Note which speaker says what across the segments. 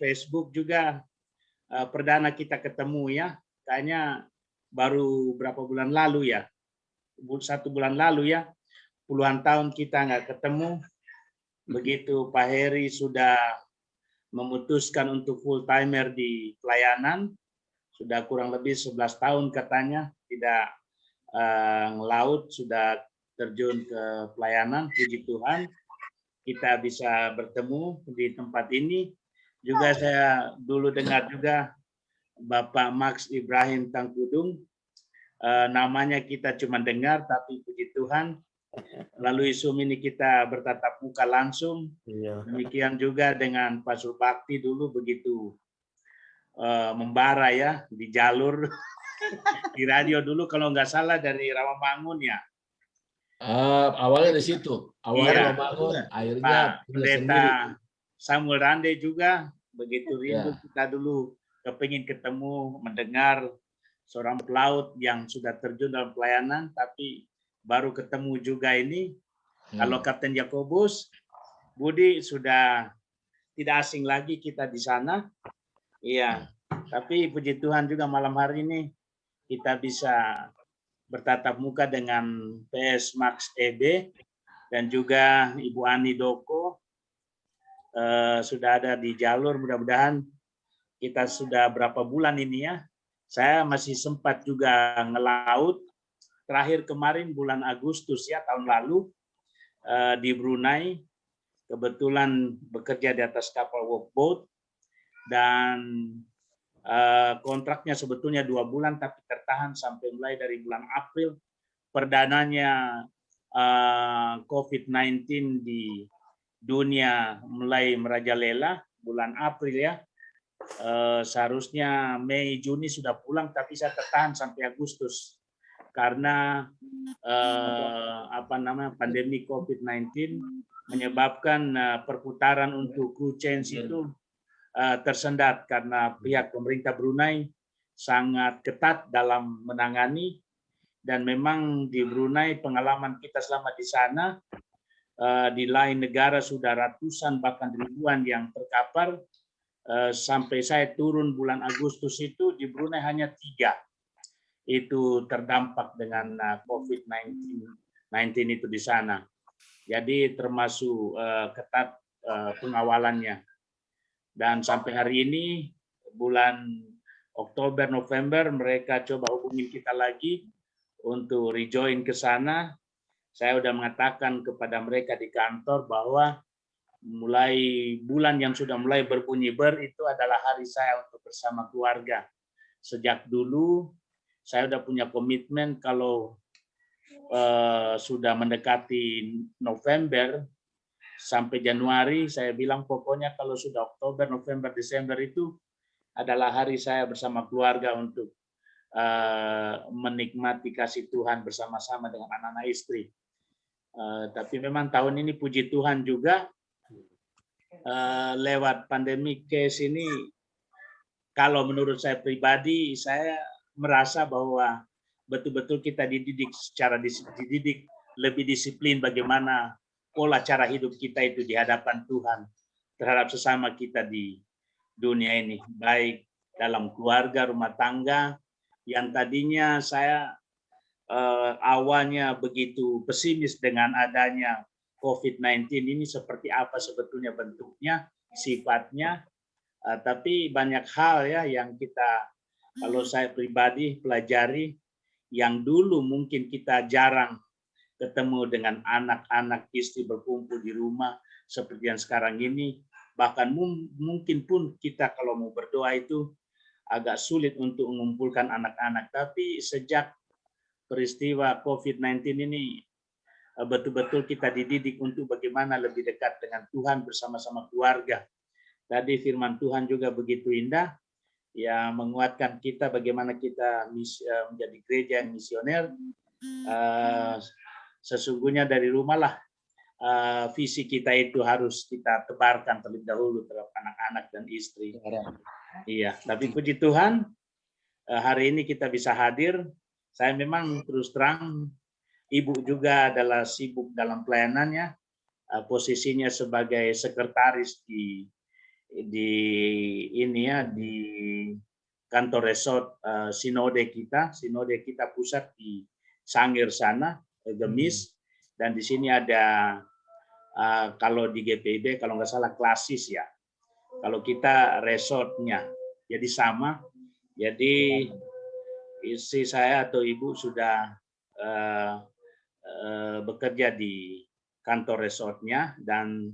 Speaker 1: Facebook juga perdana kita ketemu ya. Kayaknya baru berapa bulan lalu ya. 1 bulan lalu ya. Puluhan tahun kita nggak ketemu. Begitu Pak Heri sudah memutuskan untuk full timer di pelayanan, sudah kurang lebih 11 tahun katanya tidak ngelaut, sudah terjun ke pelayanan. Puji Tuhan kita bisa bertemu di tempat ini. Juga saya dulu dengar juga Bapak Max Ibrahim Tangkudung, namanya kita cuma dengar, tapi puji Tuhan melalui Zoom ini kita bertatap muka langsung. Demikian juga dengan Pak Surbakti dulu begitu membara ya di jalur di radio dulu kalau nggak salah dari Rawamangun ya.
Speaker 2: Awalnya dari situ, awalnya
Speaker 1: Iya.
Speaker 2: Rawamangun, akhirnya
Speaker 1: Pak
Speaker 2: punya
Speaker 1: Pendeta
Speaker 2: sendiri.
Speaker 1: Samuel Rande juga begitu rindu
Speaker 2: Ya.
Speaker 1: kita dulu kepingin ketemu mendengar seorang pelaut yang sudah terjun dalam pelayanan, tapi baru ketemu juga ini. Kalau Kapten Yakobus, Budi sudah tidak asing lagi kita di sana. Iya, tapi puji Tuhan juga malam hari ini kita bisa bertatap muka dengan PS Max EB dan juga Ibu Ani Doko sudah ada di jalur. Mudah-mudahan kita sudah berapa bulan ini ya. Saya masih sempat juga ngelaut. Terakhir kemarin bulan Agustus ya tahun lalu di Brunei. Kebetulan bekerja di atas kapal workboat dan kontraknya sebetulnya 2 bulan tapi tertahan sampai mulai dari bulan April. Perdananya COVID-19 di dunia mulai merajalela bulan April ya. Seharusnya Mei Juni sudah pulang tapi saya tertahan sampai Agustus karena pandemi COVID-19 menyebabkan perputaran untuk crew change itu tersendat karena pihak pemerintah Brunei sangat ketat dalam menangani, dan memang di Brunei pengalaman kita selama di sana di lain negara sudah ratusan bahkan ribuan yang terkapar. Sampai saya turun bulan Agustus itu di Brunei hanya 3 itu terdampak dengan COVID-19 itu di sana. Jadi termasuk ketat pengawalannya. Dan sampai hari ini bulan Oktober November mereka coba hubungin kita lagi untuk rejoin ke sana. Saya sudah mengatakan kepada mereka di kantor bahwa mulai bulan yang sudah mulai berbunyi itu adalah hari saya untuk bersama keluarga. Sejak dulu saya sudah punya komitmen kalau sudah mendekati November sampai Januari, saya bilang pokoknya kalau sudah Oktober, November, Desember itu adalah hari saya bersama keluarga untuk menikmati kasih Tuhan bersama-sama dengan anak-anak istri. Tapi memang tahun ini puji Tuhan juga lewat pandemi case ini, kalau menurut saya pribadi, saya merasa bahwa betul-betul kita dididik lebih disiplin bagaimana pola cara hidup kita itu di hadapan Tuhan terhadap sesama kita di dunia ini, baik dalam keluarga, rumah tangga, yang tadinya saya awalnya begitu pesimis dengan adanya COVID-19 ini seperti apa sebetulnya bentuknya, sifatnya, tapi banyak hal ya yang kita, kalau saya pribadi pelajari, yang dulu mungkin kita jarang ketemu dengan anak-anak istri berkumpul di rumah seperti yang sekarang ini, bahkan mungkin pun kita kalau mau berdoa itu agak sulit untuk mengumpulkan anak-anak. Tapi sejak peristiwa COVID-19 ini betul-betul kita dididik untuk bagaimana lebih dekat dengan Tuhan bersama-sama keluarga. Tadi firman Tuhan juga begitu indah, yang menguatkan kita bagaimana kita menjadi gereja yang misioner. Sesungguhnya dari rumah lah visi kita itu harus kita tebarkan terlebih dahulu terhadap anak-anak dan istri. Iya, tapi puji Tuhan hari ini kita bisa hadir. Saya memang terus terang, ibu juga adalah sibuk dalam pelayanannya, posisinya sebagai sekretaris di di ini ya di kantor resort sinode kita pusat di Sangir sana, Gemis, dan di sini ada kalau di GPIB kalau nggak salah klasis ya. Kalau kita resortnya, jadi sama. Jadi istri saya atau ibu sudah bekerja di kantor resortnya dan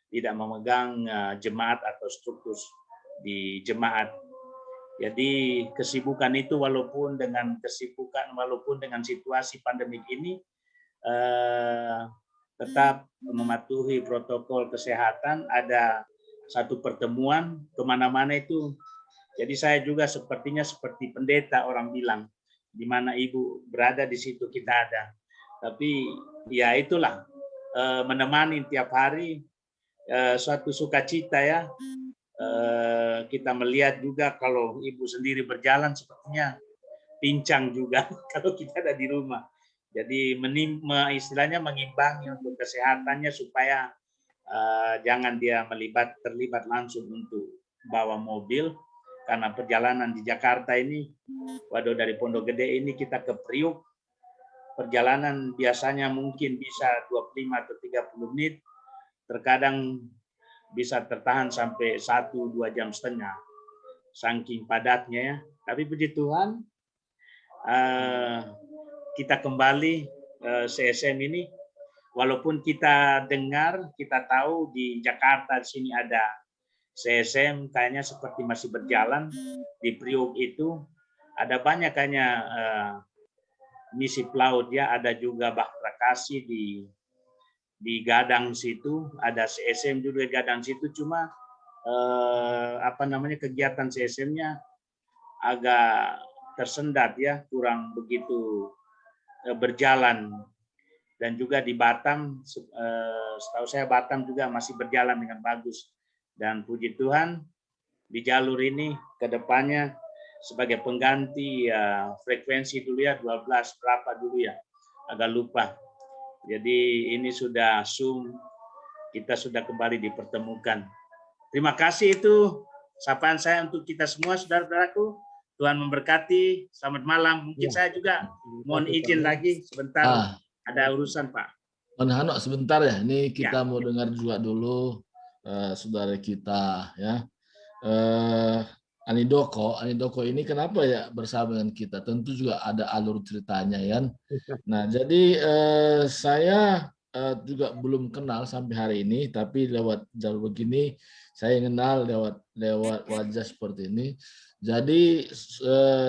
Speaker 1: tidak memegang jemaat atau struktur di jemaat. Jadi kesibukan itu walaupun dengan situasi pandemik ini tetap mematuhi protokol kesehatan. Ada satu pertemuan kemana-mana itu. Jadi saya juga sepertinya seperti pendeta orang bilang, di mana ibu berada di situ kita ada. Tapi ya itulah menemani tiap hari suatu sukacita ya. Kita melihat juga kalau ibu sendiri berjalan sepertinya pincang juga kalau kita ada di rumah. Jadi istilahnya mengimbangi untuk kesehatannya supaya jangan dia terlibat langsung untuk bawa mobil, karena perjalanan di Jakarta ini, waduh dari Pondok Gede ini kita ke Priuk, perjalanan biasanya mungkin bisa 25 atau 30 menit, terkadang bisa tertahan sampai 1-2 jam setengah, saking padatnya ya. Tapi puji Tuhan, kita kembali CSM ini, walaupun kita dengar, kita tahu di Jakarta di sini ada CSM, kayaknya seperti masih berjalan. Di Priok itu ada banyak kayaknya misi pelaut ya, ada juga Bahtera Kasih di Gadang situ, ada CSM juga di Gadang situ, cuma kegiatan CSM-nya agak tersendat ya, kurang begitu berjalan. Dan juga di Batam, setahu saya Batam juga masih berjalan dengan bagus. Dan puji Tuhan di jalur ini ke depannya sebagai pengganti frekuensi dulu ya, 12 berapa dulu ya, agak lupa. Jadi ini sudah Zoom, kita sudah kembali dipertemukan. Terima kasih, itu sapaan saya untuk kita semua, saudara-saudaraku. Tuhan memberkati. Selamat malam. Mungkin saya juga mohon izin lagi sebentar. Ada urusan, Pak.
Speaker 2: Hanok sebentar ya. Ini kita mau dengar juga dulu saudara kita ya. Anidoko ini kenapa ya bersama dengan kita? Tentu juga ada alur ceritanya ya. Nah, jadi saya juga belum kenal sampai hari ini, tapi lewat jalur begini saya kenal lewat wajah seperti ini. Jadi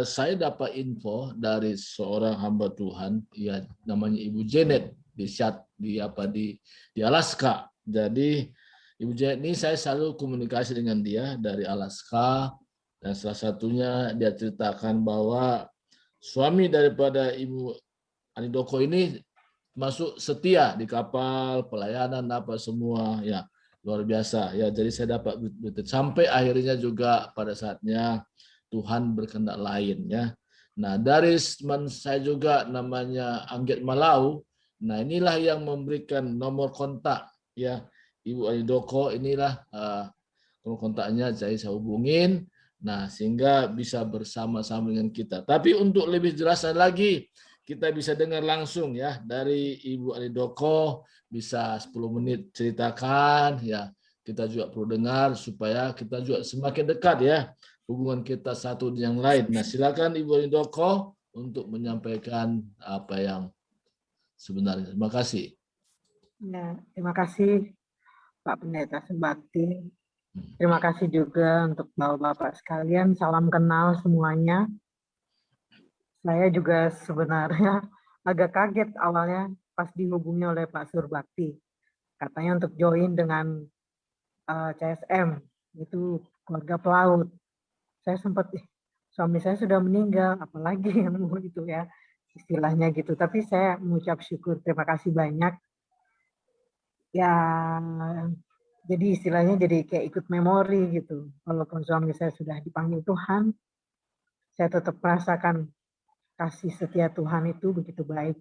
Speaker 2: saya dapat info dari seorang hamba Tuhan, ya namanya Ibu Janet di Alaska. Jadi Ibu Janet ini saya selalu komunikasi dengan dia dari Alaska, dan salah satunya dia ceritakan bahwa suami daripada Ibu Anidoko ini masuk setia di kapal, pelayanan apa semua ya, luar biasa ya. Jadi saya dapat sampai akhirnya juga pada saatnya Tuhan berkehendak lain ya. Nah, dari teman saya juga namanya Angget Malau. Nah, inilah yang memberikan nomor kontak ya Ibu Anidoko, inilah nomor kontaknya saya hubungin. Nah, sehingga bisa bersama-sama dengan kita. Tapi untuk lebih jelasnya lagi, kita bisa dengar langsung ya dari Ibu Anidoko, bisa 10 menit ceritakan ya. Kita juga perlu dengar supaya kita juga semakin dekat ya hubungan kita satu dengan yang lain. Nah, silakan Ibu Anidoko untuk menyampaikan apa yang sebenarnya. Terima kasih.
Speaker 3: Ya, terima kasih Pak Pendeta Subakti. Terima kasih juga untuk Bapak-Bapak sekalian. Salam kenal semuanya. Saya juga sebenarnya agak kaget awalnya pas dihubungi oleh Pak Surbakti. Katanya untuk join dengan CSM, itu keluarga pelaut. Saya sempat, suami saya sudah meninggal, apalagi yang itu ya, istilahnya gitu. Tapi saya mengucap syukur, terima kasih banyak. Ya, jadi istilahnya jadi kayak ikut memori gitu. Walaupun suami saya sudah dipanggil Tuhan, saya tetap merasakan kasih setia Tuhan itu begitu baik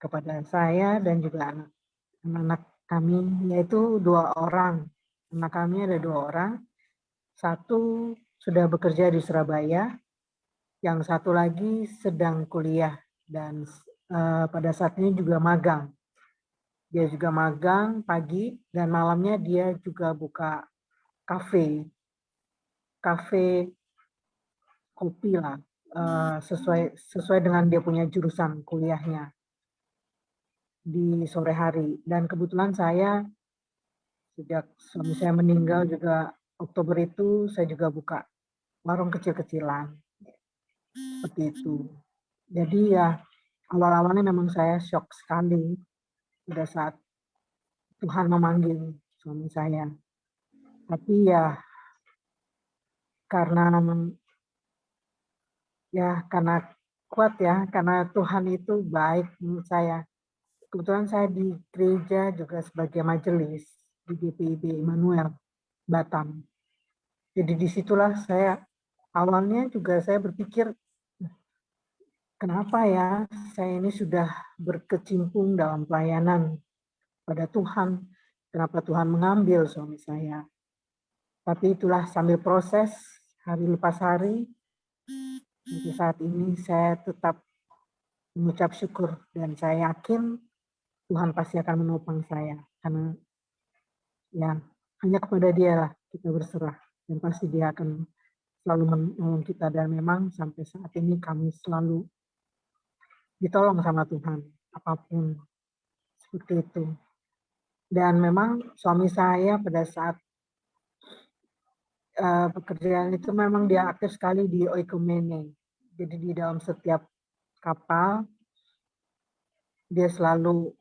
Speaker 3: kepada saya dan juga anak-anak kami, yaitu 2 orang. Anak kami ada 2 orang, satu sudah bekerja di Surabaya, yang satu lagi sedang kuliah dan pada saat ini juga magang. Dia juga magang pagi dan malamnya dia juga buka kafe kopi lah, sesuai dengan dia punya jurusan kuliahnya di sore hari. Dan kebetulan saya sejak suami saya meninggal juga Oktober itu saya juga buka warung kecil-kecilan, seperti itu. Jadi ya awal-awalnya memang saya shock sekali pada saat Tuhan memanggil suami saya. Tapi ya karena kuat ya, karena Tuhan itu baik menurut saya. Kebetulan saya di gereja juga sebagai majelis di GPIB Immanuel Batam. Jadi disitulah saya awalnya juga saya berpikir, kenapa ya saya ini sudah berkecimpung dalam pelayanan pada Tuhan, kenapa Tuhan mengambil suami saya. Tapi itulah sambil proses, hari lepas hari, sampai saat ini saya tetap mengucap syukur dan saya yakin Tuhan pasti akan menopang saya. Karena ya hanya kepada Dia lah kita berserah dan pasti Dia akan selalu menolong kita, dan memang sampai saat ini kami selalu ditolong sama Tuhan apapun seperti itu. Dan memang suami saya pada saat pekerjaan itu memang dia aktif sekali di oikumene. Jadi di dalam setiap kapal dia selalu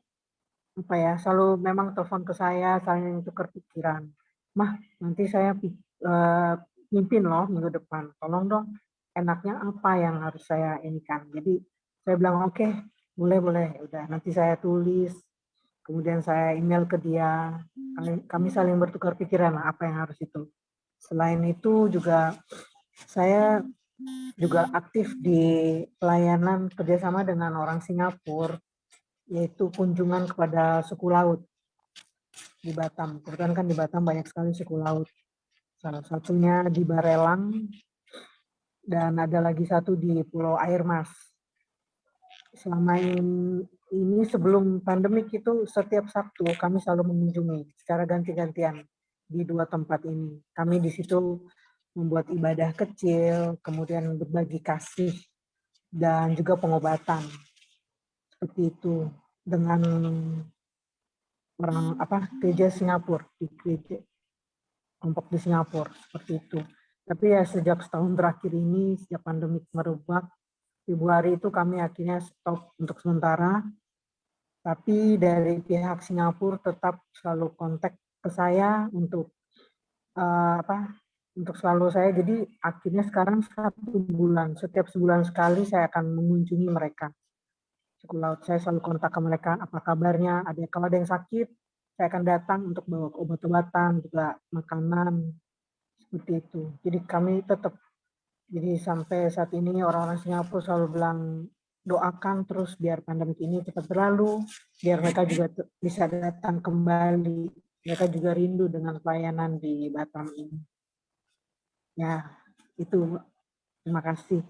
Speaker 3: selalu memang telepon ke saya, saling tukar pikiran. Mah, nanti saya mimpin loh minggu depan. Tolong dong, enaknya apa yang harus saya inikan. Jadi saya bilang oke, boleh. Udah, nanti saya tulis. Kemudian saya email ke dia. Kami saling bertukar pikiran lah apa yang harus itu. Selain itu juga saya juga aktif di pelayanan kerjasama dengan orang Singapura, yaitu kunjungan kepada suku laut di Batam. Kebetulan kan di Batam banyak sekali suku laut. Salah satunya di Barelang dan ada lagi satu di Pulau Air Mas. Selama ini sebelum pandemik itu setiap Sabtu kami selalu mengunjungi secara ganti-gantian di 2 tempat ini. Kami di situ membuat ibadah kecil, kemudian berbagi kasih dan juga pengobatan. Seperti itu dengan orang gereja Singapura, di gereja kelompok di Singapura, seperti itu. Tapi ya sejak setahun terakhir ini, sejak pandemi merebak, Februari itu kami akhirnya stop untuk sementara. Tapi dari pihak Singapura tetap selalu kontak ke saya untuk untuk selalu saya. Jadi akhirnya sekarang 1 bulan, setiap sebulan sekali saya akan mengunjungi mereka. Suku laut, saya selalu kontak ke mereka, apa kabarnya, kalau ada yang sakit, saya akan datang untuk bawa obat-obatan, juga makanan, seperti itu. Jadi kami tetap, jadi sampai saat ini orang-orang Singapura selalu bilang, doakan terus biar pandemi ini cepat berlalu, biar mereka juga bisa datang kembali. Mereka juga rindu dengan pelayanan di Batam ini. Ya, itu. Terima kasih,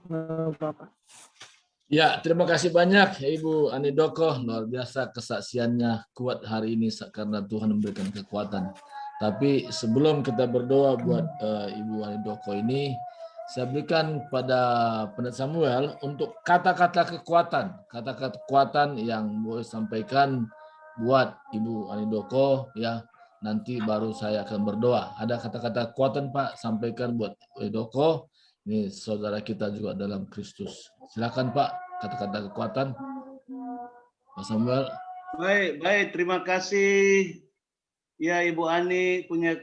Speaker 3: Bapak.
Speaker 2: Ya, terima kasih banyak Ibu Ani Doko. Luar biasa kesaksiannya kuat hari ini karena Tuhan memberikan kekuatan. Tapi sebelum kita berdoa buat Ibu Ani Doko ini, saya berikan pada Pendeta Samuel untuk kata-kata kekuatan yang boleh sampaikan buat Ibu Ani Doko ya. Nanti baru saya akan berdoa. Ada kata-kata kekuatan Pak, sampaikan buat Ani Doko. Ini saudara kita juga dalam Kristus. Silakan Pak, kata-kata kekuatan. Pak Samuel.
Speaker 4: Baik, terima kasih. Ya, Ibu Ani punya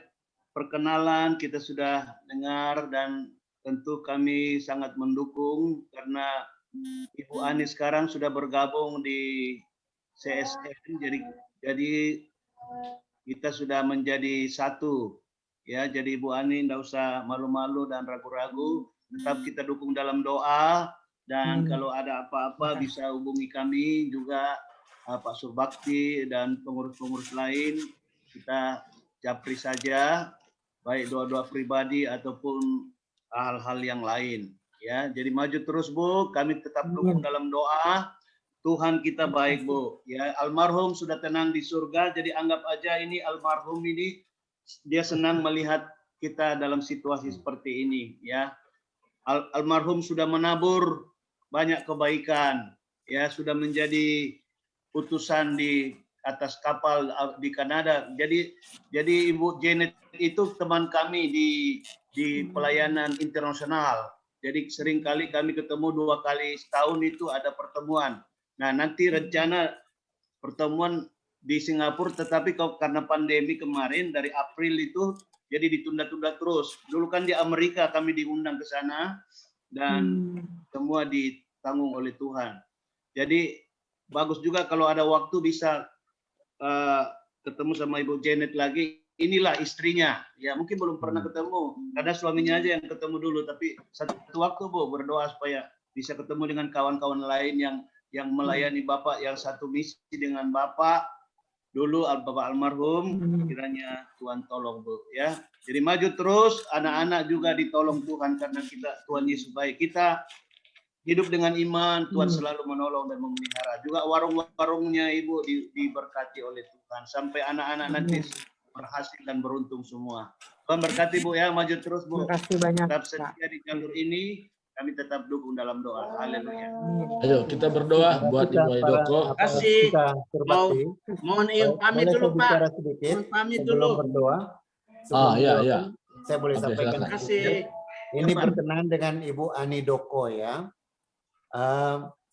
Speaker 4: perkenalan, kita sudah dengar dan tentu kami sangat mendukung karena Ibu Ani sekarang sudah bergabung di CSN, jadi kita sudah menjadi satu. Ya, jadi Ibu Ani tidak usah malu-malu dan ragu-ragu. Tetap kita dukung dalam doa, dan kalau ada apa-apa bisa hubungi kami juga, Pak Surbakti dan pengurus-pengurus lain. Kita japri saja, baik doa-doa pribadi ataupun hal-hal yang lain. Ya, jadi maju terus Bu, kami tetap dukung dalam doa. Tuhan kita baik Bu. Ya, almarhum sudah tenang di surga, jadi anggap aja ini almarhum ini dia senang melihat kita dalam situasi seperti ini. Ya, almarhum sudah menabur banyak kebaikan. Ya, sudah menjadi utusan di atas kapal di Kanada. Jadi Ibu Janet itu teman kami di pelayanan internasional. Jadi seringkali kami ketemu 2 kali setahun itu ada pertemuan. Nah, nanti rencana pertemuan di Singapura, tetapi karena pandemi kemarin dari April itu jadi ditunda-tunda terus. Dulu kan di Amerika kami diundang ke sana dan semua ditanggung oleh Tuhan. Jadi bagus juga kalau ada waktu bisa ketemu sama Ibu Janet lagi. Inilah istrinya. Ya, mungkin belum pernah ketemu karena suaminya aja yang ketemu dulu. Tapi satu waktu Bu berdoa supaya bisa ketemu dengan kawan-kawan lain yang melayani Bapak, yang satu misi dengan Bapak dulu, Bapak almarhum. Kiranya Tuhan tolong Bu, ya. Jadi maju terus, anak-anak juga ditolong Tuhan karena Tuhan Yesus baik. Kita hidup dengan iman, Tuhan selalu menolong dan memelihara. Juga warung-warungnya Ibu diberkati oleh Tuhan sampai anak-anak nanti berhasil dan beruntung semua. Tuhan berkati Bu ya, maju terus Bu.
Speaker 3: Terima kasih banyak.
Speaker 4: Tetap setia di jalur ini, kami tetap dukung dalam doa. Haleluya.
Speaker 2: Ayo kita berdoa buat Ibu Ani Doko.
Speaker 1: Terima kasih. Mohon pamit dulu Pak.
Speaker 5: Sedikit
Speaker 1: Mohon pamit
Speaker 5: sebelum
Speaker 1: dulu.
Speaker 5: berdoa.
Speaker 2: Ya.
Speaker 5: Saya boleh
Speaker 2: Oke,
Speaker 5: sampaikan.
Speaker 2: silakan.
Speaker 1: Terima kasih.
Speaker 5: Ini berkenaan dengan Ibu Ani Doko ya.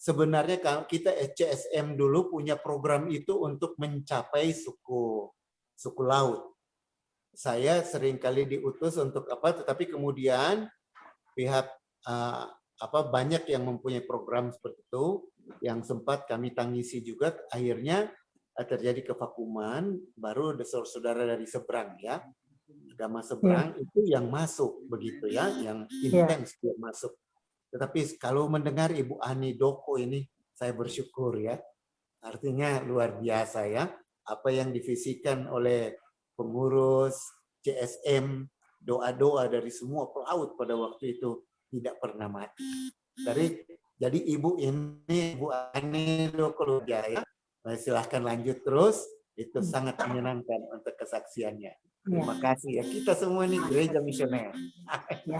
Speaker 5: Sebenarnya kita CSM dulu punya program itu untuk mencapai suku laut. Saya seringkali diutus untuk tetapi kemudian pihak banyak yang mempunyai program seperti itu yang sempat kami tangisi juga, akhirnya terjadi kevakuman, baru saudara dari seberang ya, agama seberang itu yang masuk begitu ya, yang intens dia masuk. Tetapi kalau mendengar Ibu Ani Doko ini, saya bersyukur ya, artinya luar biasa ya, apa yang divisikan oleh pengurus CSM, doa-doa dari semua pelaut pada waktu itu tidak pernah mati. Jadi Ibu ini, Ibu Ani Doko ya, silahkan lanjut terus, itu sangat menyenangkan untuk kesaksiannya. Terima kasih ya, kita semua ini gereja misioner.
Speaker 3: Ya,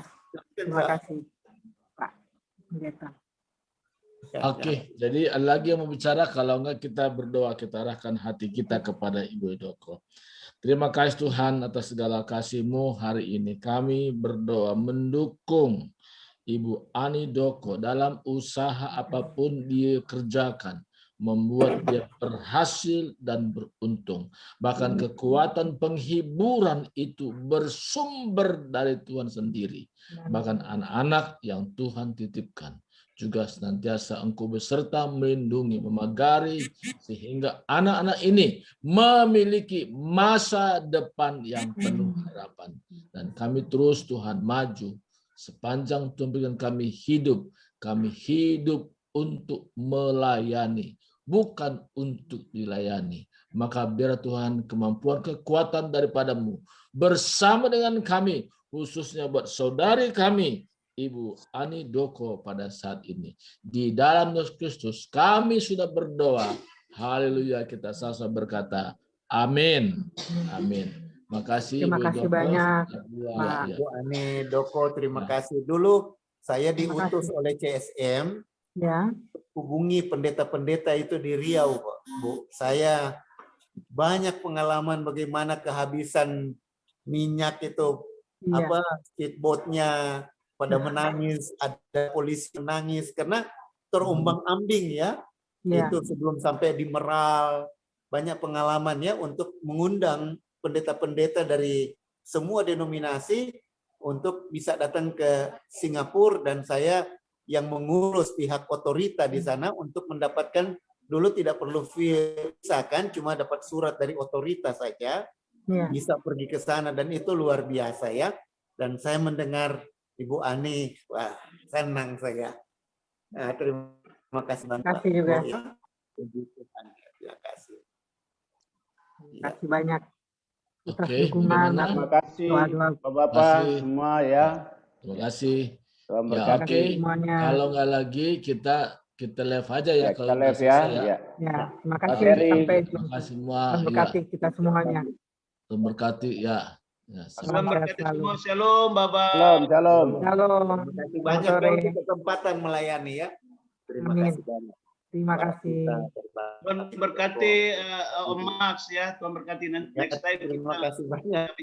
Speaker 3: terima kasih Pak Pendeta.
Speaker 2: Oke, jadi ada lagi yang mau bicara, kalau enggak kita berdoa, kita arahkan hati kita kepada Ibu Doko. Terima kasih Tuhan atas segala kasih-Mu hari ini. Kami berdoa mendukung Ibu Ani Doko dalam usaha apapun dia kerjakan, membuat dia berhasil dan beruntung. Bahkan kekuatan penghiburan itu bersumber dari Tuhan sendiri. Bahkan anak-anak yang Tuhan titipkan juga senantiasa Engkau beserta melindungi, memagari, sehingga anak-anak ini memiliki masa depan yang penuh harapan. Dan kami terus Tuhan maju, sepanjang Tuhan berikan kami hidup untuk melayani, bukan untuk dilayani. Maka biar Tuhan kemampuan kekuatan daripada-Mu bersama dengan kami, khususnya buat saudari kami, Ibu Ani Doko pada saat ini. Di dalam Yesus Kristus kami sudah berdoa. Haleluya, kita sama berkata amin. Amin. Makasih.
Speaker 3: Terima kasih banyak Pak.
Speaker 5: Ibu Ani Doko, terima kasih. Dulu saya diutus oleh CSM hubungi pendeta-pendeta itu di Riau, Bu. Saya banyak pengalaman bagaimana kehabisan minyak itu, speedboatnya pada menangis, ada polisi menangis karena terombang-ambing ya. Itu sebelum sampai di Meral, banyak pengalaman ya untuk mengundang pendeta-pendeta dari semua denominasi untuk bisa datang ke Singapura, dan saya yang mengurus pihak otorita di sana untuk mendapatkan, dulu tidak perlu visa kan, cuma dapat surat dari otorita saja, bisa pergi ke sana, dan itu luar biasa ya. Dan saya mendengar Ibu Ani, wah senang saya. Nah, terima kasih banyak.
Speaker 3: Terima kasih juga.
Speaker 5: Terima kasih.
Speaker 3: Terima kasih banyak atas
Speaker 2: Oke,
Speaker 3: dukungan,
Speaker 2: bagaimana?
Speaker 6: Terima kasih
Speaker 3: doa-doa.
Speaker 6: Bapak-bapak
Speaker 2: Kasih.
Speaker 6: semua ya.
Speaker 2: Terima kasih.
Speaker 6: Tuhan
Speaker 2: Ya
Speaker 6: berkati.
Speaker 2: oke,
Speaker 3: semuanya.
Speaker 2: kalau nggak lagi kita live aja ya
Speaker 6: Ya,
Speaker 2: kalau
Speaker 6: kita
Speaker 2: udah
Speaker 6: live ya.
Speaker 2: selesai ya.
Speaker 6: Ya.
Speaker 3: Ya, terima
Speaker 6: Pak
Speaker 3: kasih.
Speaker 6: Heri.
Speaker 3: Sampai
Speaker 2: Terima
Speaker 3: jumpa.
Speaker 2: kasih semua.
Speaker 3: Tuhan
Speaker 2: Ya,
Speaker 3: berkati kita semuanya.
Speaker 2: Tuhan berkati ya. Ya,
Speaker 4: Tuhan
Speaker 3: Salam sehat
Speaker 4: berkati
Speaker 3: selalu.
Speaker 4: semua. Shalom, Bapak.
Speaker 6: Shalom, shalom.
Speaker 3: Shalom.
Speaker 5: Terima kasih
Speaker 3: Selamat
Speaker 5: banyak
Speaker 3: sore.
Speaker 5: untuk kesempatan melayani ya. Terima
Speaker 3: Amin.
Speaker 5: kasih banyak.
Speaker 3: Terima kasih.
Speaker 4: Tuhan berkati Om Max ya. Tuhan berkati nanti
Speaker 5: Ya,
Speaker 4: next time
Speaker 5: terima
Speaker 4: kita
Speaker 5: kasih banyak.